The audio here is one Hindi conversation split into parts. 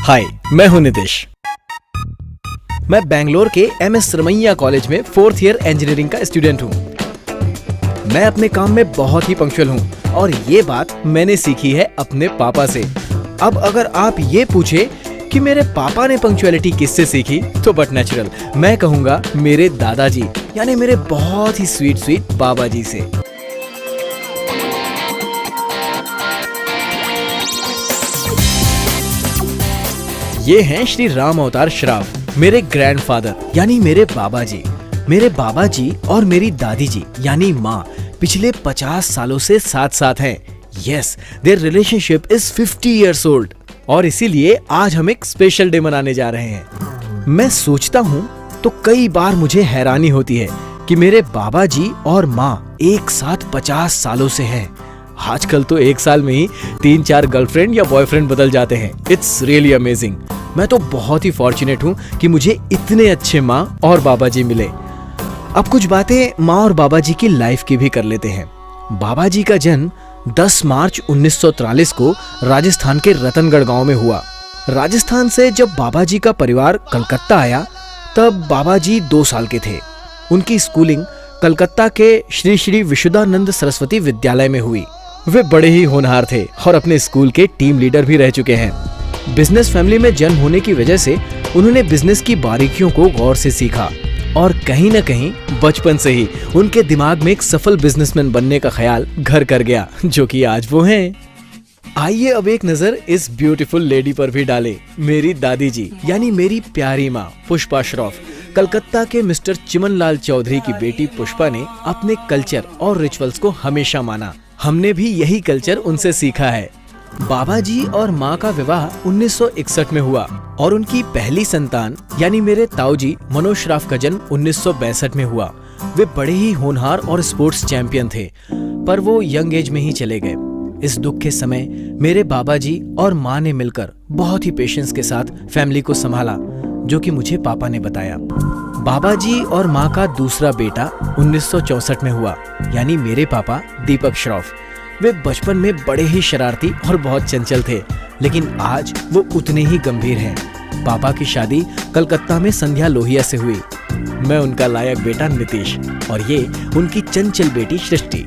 हाय, मैं हूं नितिश। मैं बेंगलोर के MS रमैया कॉलेज में 4th ईयर इंजीनियरिंग का स्टूडेंट हूं। मैं अपने काम में बहुत ही पंक्चुअल हूं और ये बात मैंने सीखी है अपने पापा से। अब अगर आप ये पूछे कि मेरे पापा ने पंक्चुअलिटी किससे सीखी, तो बट नेचुरल मैं कहूंगा मेरे दादाजी यानी मेरे बहुत ही स्वीट बाबा जी से। ये हैं श्री राम अवतार श्राफ, मेरे ग्रैंडफादर यानी मेरे बाबा जी। मेरे बाबा जी और मेरी दादी जी यानी माँ पिछले 50 सालों से साथ हैं। Yes, their relationship is 50 years old और इसीलिए आज हम एक स्पेशल डे मनाने जा रहे हैं। मैं सोचता हूँ तो कई बार मुझे हैरानी होती है कि मेरे बाबा जी और माँ एक साथ 50 सालों से हैं। आजकल तो एक साल में ही 3-4 गर्लफ्रेंड या बॉयफ्रेंड बदल जाते हैं। It's really amazing. मैं तो बहुत ही फॉर्चुनेट हूँ कि मुझे इतने अच्छे माँ और बाबा जी मिले। अब कुछ बातें माँ और बाबा जी की लाइफ की भी कर लेते हैं। बाबा जी का जन्म 10 मार्च 1943 को राजस्थान के रतनगढ़ गांव में हुआ। राजस्थान से जब बाबा जी का परिवार कलकत्ता आया तब बाबा जी 2 साल के थे। उनकी स्कूलिंग कलकत्ता के श्री श्री विशुद्धानंद सरस्वती विद्यालय में हुई। वे बड़े ही होनहार थे और अपने स्कूल के टीम लीडर भी रह चुके हैं। बिजनेस फैमिली में जन्म होने की वजह से उन्होंने बिजनेस की बारीकियों को गौर से सीखा और कहीं न कहीं बचपन से ही उनके दिमाग में एक सफल बिजनेसमैन बनने का ख्याल घर कर गया, जो कि आज वो हैं। आइए अब एक नजर इस ब्यूटीफुल लेडी पर भी डालें। मेरी दादी जी यानी मेरी प्यारी माँ पुष्पा श्रॉफ। कलकत्ता के मिस्टर चिमनलाल चौधरी की बेटी पुष्पा ने अपने कल्चर और रिचुअल्स को हमेशा माना। हमने भी यही कल्चर उनसे सीखा है। बाबा जी और माँ का विवाह 1961 में हुआ और उनकी पहली संतान यानी मेरे ताऊ जी मनोज श्राफ का जन्म 1962 में हुआ। वे बड़े ही होनहार और स्पोर्ट्स चैंपियन थे, पर वो यंग एज में ही चले गए। इस दुख के समय मेरे बाबा जी और माँ ने मिलकर बहुत ही पेशेंस के साथ फैमिली को संभाला, जो कि मुझे पापा ने बताया। बाबा जी और माँ का दूसरा बेटा 1964 में हुआ यानी मेरे पापा दीपक श्रॉफ। वे बचपन में बड़े ही शरारती और बहुत चंचल थे, लेकिन आज वो उतने ही गंभीर हैं। पापा की शादी कलकत्ता में संध्या लोहिया से हुई। मैं उनका लायक बेटा नितिश और ये उनकी चंचल बेटी सृष्टि।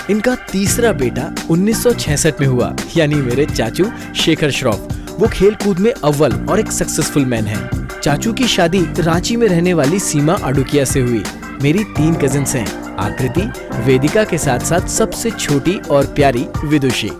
इनका तीसरा बेटा 1966 में हुआ यानी मेरे चाचू शेखर श्रॉफ। वो खेल कूद में अव्वल और एक सक्सेसफुल मैन है। चाचू की शादी रांची में रहने वाली सीमा अडुकिया से हुई। मेरी 3 कजिन्स हैं, आकृति, वेदिका के साथ साथ सबसे छोटी और प्यारी विदुषी।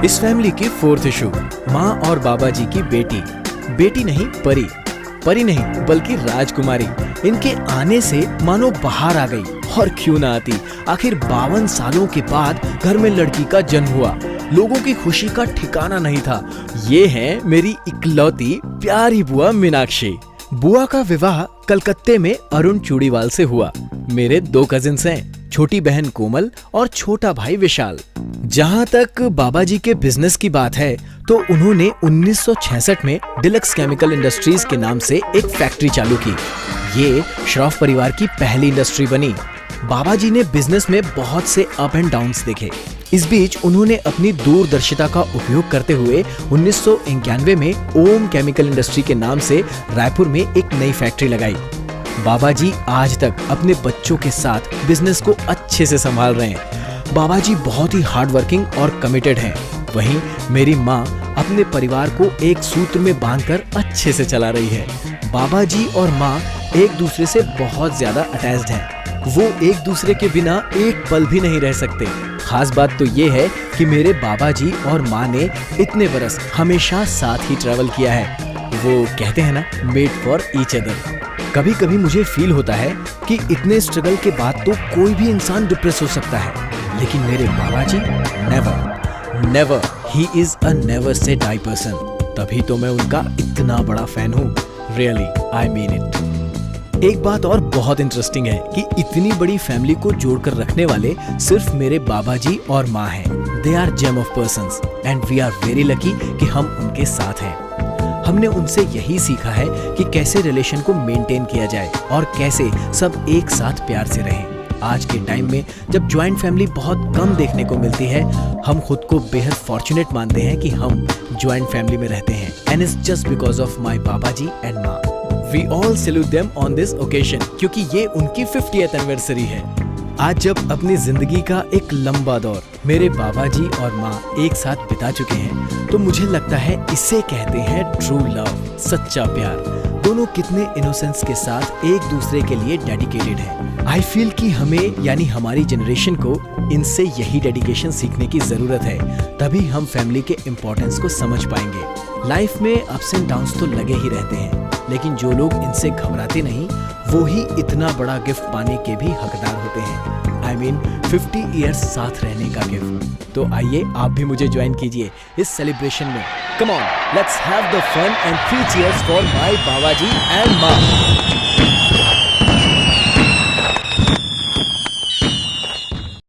इस फैमिली की 4th इशू, माँ और बाबा जी की बेटी नहीं परी नहीं बल्कि राजकुमारी। इनके आने से मानो बाहर आ गई, और क्यों ना आती। आखिर 52 सालों के बाद घर में लड़की का जन्म हुआ। लोगों की खुशी का ठिकाना नहीं था। ये है मेरी इकलौती प्यारी बुआ मीनाक्षी। बुआ का विवाह कलकत्ते में अरुण चूड़ीवाल से हुआ। मेरे 2 कजिन्स हैं, छोटी बहन कोमल और छोटा भाई विशाल। जहाँ तक बाबा जी के बिजनेस की बात है तो उन्होंने 1966 में डिलक्स केमिकल इंडस्ट्रीज के नाम से एक फैक्ट्री चालू की। ये श्रॉफ परिवार की पहली इंडस्ट्री बनी। बाबा जी ने बिजनेस में बहुत से अप एंड डाउन्स देखे। इस बीच उन्होंने अपनी दूरदर्शिता का उपयोग करते हुए 1991 में ओम केमिकल इंडस्ट्री के नाम से रायपुर में एक नई फैक्ट्री लगाई। बाबा जी आज तक अपने बच्चों के साथ बिजनेस को अच्छे से संभाल रहे हैं। बाबा जी बहुत ही हार्ड वर्किंग और कमिटेड हैं। वहीं मेरी माँ अपने परिवार को एक सूत्र में बांधकर अच्छे से चला रही है। बाबा जी और माँ एक दूसरे से बहुत ज्यादा अटैच्ड हैं। वो एक दूसरे के बिना एक पल भी नहीं रह सकते। खास बात तो ये है कि मेरे बाबा जी और माँ ने इतने बरस हमेशा साथ ही ट्रैवल किया है। वो कहते हैं ना, मेड फॉर ईच अदर। कभी कभी मुझे फील होता है कि इतने स्ट्रगल के बाद तो कोई भी इंसान डिप्रेस हो सकता है, लेकिन मेरे बाबा जी never. He is a never say die person. तभी तो मैं उनका इतना बड़ा फैन हूँ। Really, I mean it. एक बात और बहुत इंटरेस्टिंग है कि इतनी बड़ी फैमिली को जोड़कर रखने वाले सिर्फ मेरे बाबा जी और माँ हैं। They are gem of persons and we are very lucky कि हम उनके साथ हैं। हमने उनसे यही सीखा है कि कैसे रिलेशन को मेंटेन किया जाए और कैसे सब एक साथ प्यार से रहें। आज के टाइम में जब ज्वाइंट फैमिली बहुत कम देखने को मिलती है, हम खुद को बेहद फॉर्चुनेट मानते हैं कि हम ज्वाइंट फैमिली में रहते हैं। and it's just because of my Babaji and Ma. We all salute them on this occasion क्योंकि ये उनकी 50th anniversary है। आज जब अपनी जिंदगी का एक लंबा दौर मेरे बाबाजी और माँ एक साथ बिता चुके हैं तो मुझे लगता है इसे कहते हैं ट्रू लव, सच्चा प्यार। दोनों कितने इनोसेंस के साथ एक दूसरे के लिए डेडिकेटेड हैं। आई फील कि हमें यानी हमारी जनरेशन को इनसे यही डेडिकेशन सीखने की जरूरत है, तभी हम फैमिली के इम्पोर्टेंस को समझ पाएंगे। लाइफ में अप्स एंड डाउन्स तो लगे ही रहते हैं, लेकिन जो लोग इनसे घबराते नहीं वो ही इतना बड़ा गिफ्ट पाने के भी हकदार होते हैं। I mean 50 ईयर्स साथ रहने का गिफ्ट। तो आइए आप भी मुझे ज्वाइन कीजिए इस सेलिब्रेशन में। Come on, let's have the fun and 3 cheers for my Babaji and माँ।